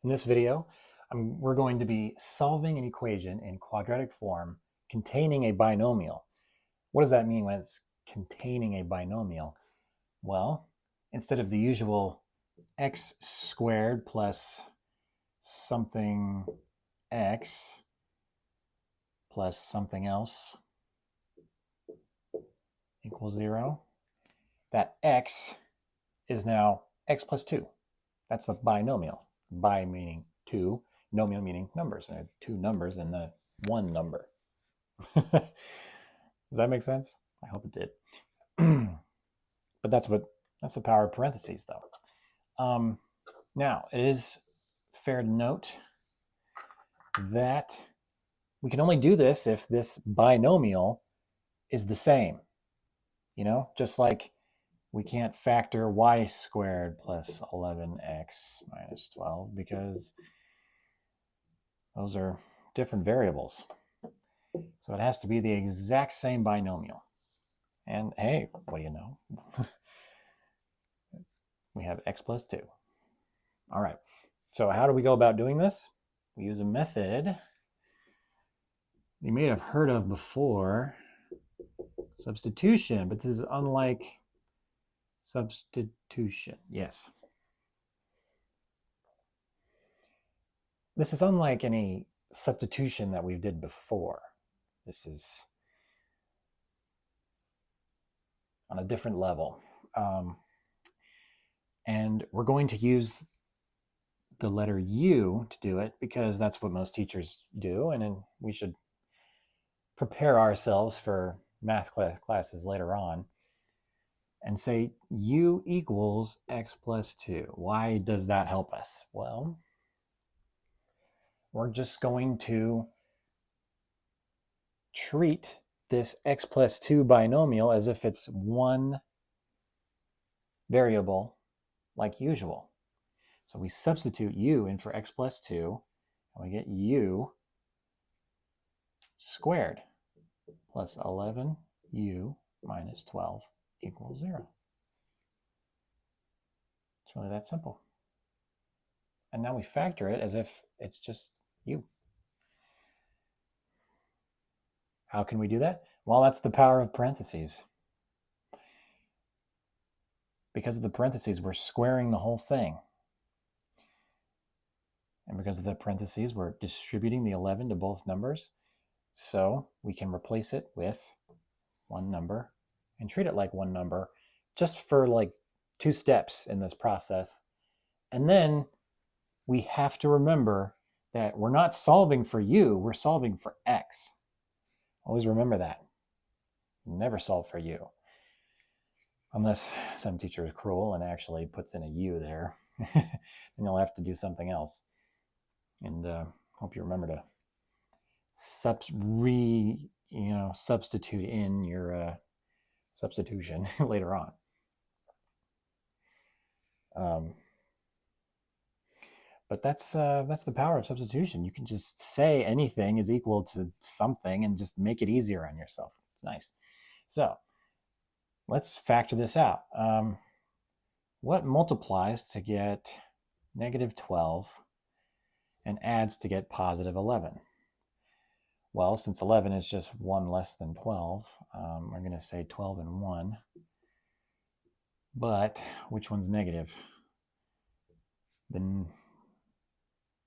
In this video, we're going to be solving an equation in quadratic form containing a binomial. What does that mean when it's containing a binomial? Well, instead of the usual x squared plus something x plus something else equals 0, that x is now x plus 2. That's the binomial. Bi meaning 2, nomial meaning numbers. I have 2 numbers and the 1 number. Does that make sense? I hope it did. But that's the power of parentheses, though. Now, it is fair to note that we can only do this if this binomial is the same. You know, just like we can't factor y squared plus 11x minus 12 because those are different variables. So it has to be the exact same binomial. And hey, what do you know? We have x plus 2. All right, so how do we go about doing this? We use a method you may have heard of before, substitution, but this is unlike substitution. Yes. This is unlike any substitution that we did before. This is on a different level. And we're going to use the letter U to do it because that's what most teachers do, and then we should prepare ourselves for math classes later on and say U equals x plus 2. Why does that help us? Well, we're just going to treat this x plus 2 binomial as if it's one variable like usual. So we substitute u in for x plus 2, and we get u squared plus 11u minus 12 equals 0. It's really that simple. And now we factor it as if it's just u. How can we do that? Well, that's the power of parentheses. Because of the parentheses, we're squaring the whole thing. And because of the parentheses, we're distributing the 11 to both numbers. So we can replace it with one number and treat it like one number just for like 2 steps in this process. And then we have to remember that we're not solving for u, we're solving for x. Always remember that. Never solve for u. Unless some teacher is cruel and actually puts in a u there. Then you'll have to do something else. And hope you remember to substitute in your substitution later on. But that's the power of substitution. You can just say anything is equal to something and just make it easier on yourself. It's nice. So let's factor this out. What multiplies to get negative 12 and adds to get positive 11? Well, since 11 is just 1 less than 12, we're going to say 12 and 1. But which one's negative? The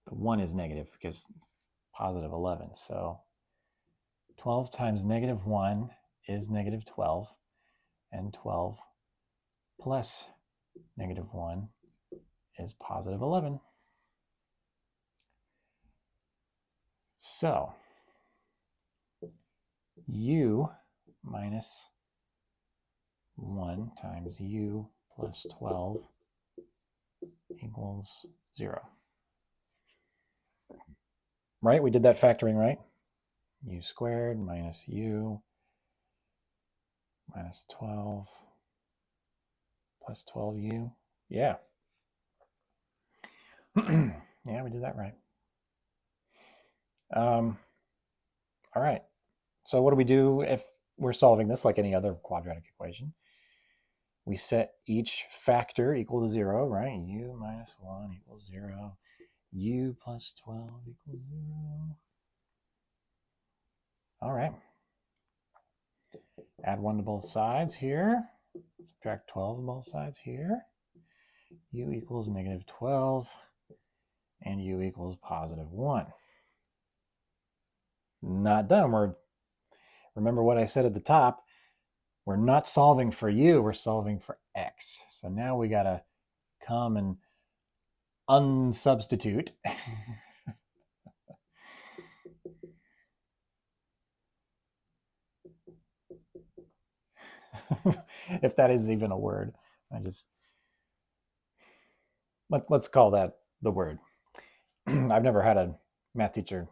1 is negative because positive 11. So 12 times negative 1 is negative 12, and 12 plus negative 1 is positive 11. So u minus 1 times u plus 12 equals 0. Right? We did that factoring, right? U squared minus u minus 12 plus 12u. Yeah. Yeah, we did that right. All right. So what do we do if we're solving this like any other quadratic equation? We set each factor equal to 0, right? U minus 1 equals 0. u plus 12 equals 0. All right. Add 1 to both sides here. Subtract 12 on both sides here. U equals negative 12. And u equals positive 1. Not done. Remember what I said at the top. We're not solving for u. We're solving for x. So now we got to come and unsubstitute. If that is even a word. Let's call that the word. I've never had a math teacher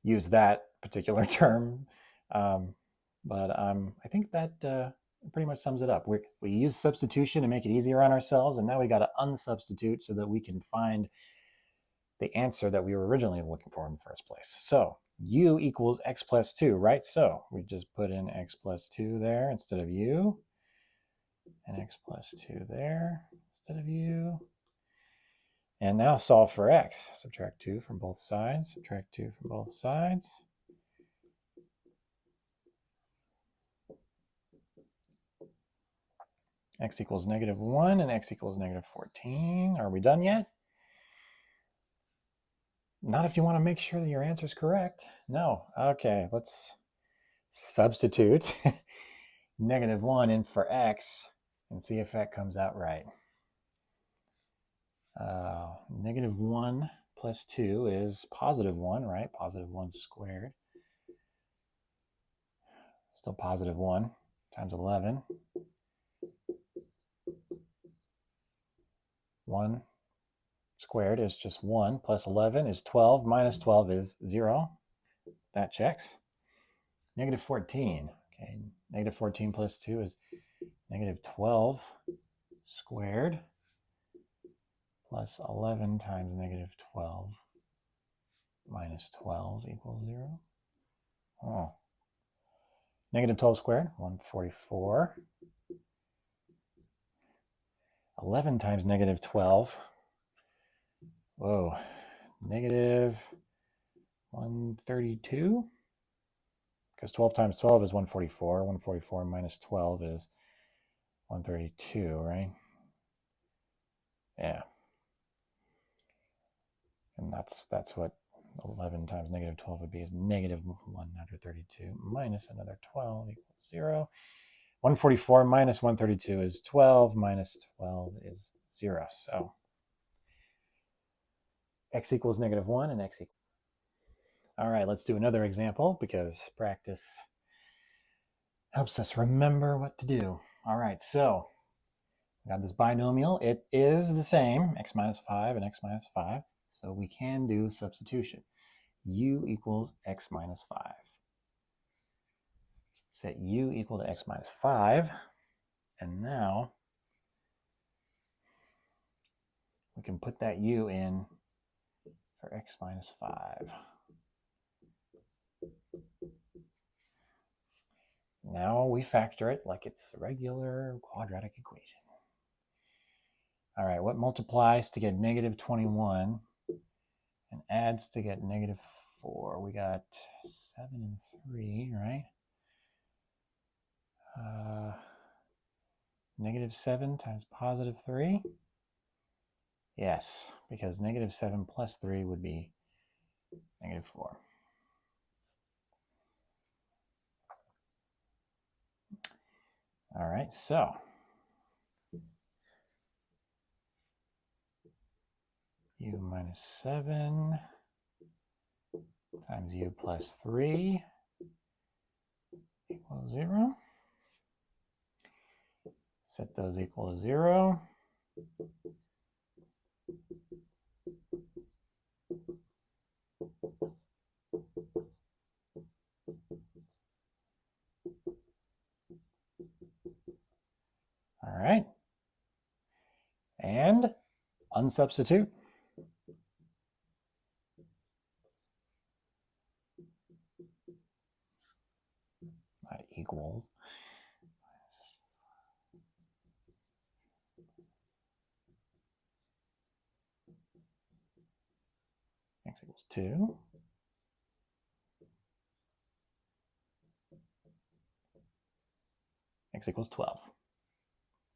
use that particular term, but I think that pretty much sums it up. We use substitution to make it easier on ourselves, and now we got to unsubstitute so that we can find the answer that we were originally looking for in the first place. So u equals x plus 2, right? So we just put in x plus 2 there instead of u, and x plus 2 there instead of u. And now solve for x. Subtract 2 from both sides. Subtract 2 from both sides. X equals negative 1 and x equals negative 14. Are we done yet? Not if you want to make sure that your answer is correct. No. Okay, let's substitute negative 1 in for x and see if that comes out right. Negative 1 plus 2 is positive 1, right? Positive 1 squared. Still positive 1 times 11. 1 squared is just 1, plus 11 is 12, minus 12 is 0. That checks. Negative 14. Okay, negative 14 plus 2 is negative 12 squared, plus 11 times negative 12 minus 12 equals 0. Oh. Negative 12 squared, 144. 11 times negative 12. Whoa. Negative 132. Because 12 times 12 is 144. 144 minus 12 is 132, right? Yeah. And that's what 11 times negative 12 would be, is negative 132 minus another 12 equals 0. 144 minus 132 is 12, minus 12 is 0. So x equals negative 1 and x equals... All right, let's do another example because practice helps us remember what to do. All right, so we got this binomial. It is the same, x minus 5 and x minus 5. So we can do substitution. U equals x minus 5. Set u equal to x minus 5. And now we can put that u in for x minus 5. Now we factor it like it's a regular quadratic equation. All right, what multiplies to get negative 21 and adds to get negative 4? We got 7 and 3, right? Negative 7 times positive 3? Yes, because negative 7 plus 3 would be negative 4. All right, so u minus 7 times u plus 3 equals 0. Set those equal to 0. All right. And unsubstitute. Not equals. X equals 2. X equals 12.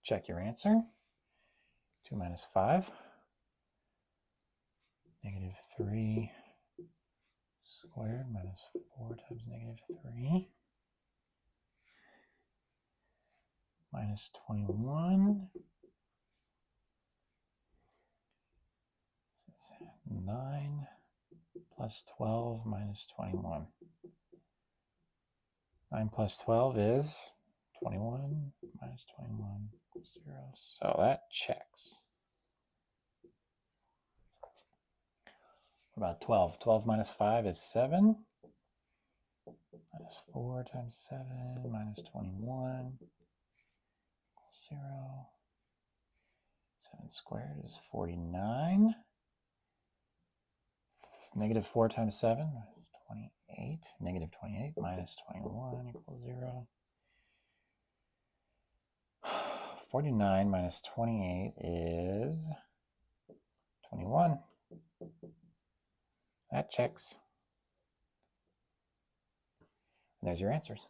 Check your answer. 2 minus 5. Negative 3 squared minus 4 times negative 3. Minus 21. This is 9 plus 12 minus 21. 9 plus 12 is 21 minus 21 equals 0. So that checks. What about 12? 12 minus 5 is 7. Minus 4 times 7 minus 21 equals 0. 7 squared is 49. Negative 4 times 7 is 28. Negative 28 minus 21 equals 0. 49 minus 28 is 21. That checks. And there's your answers.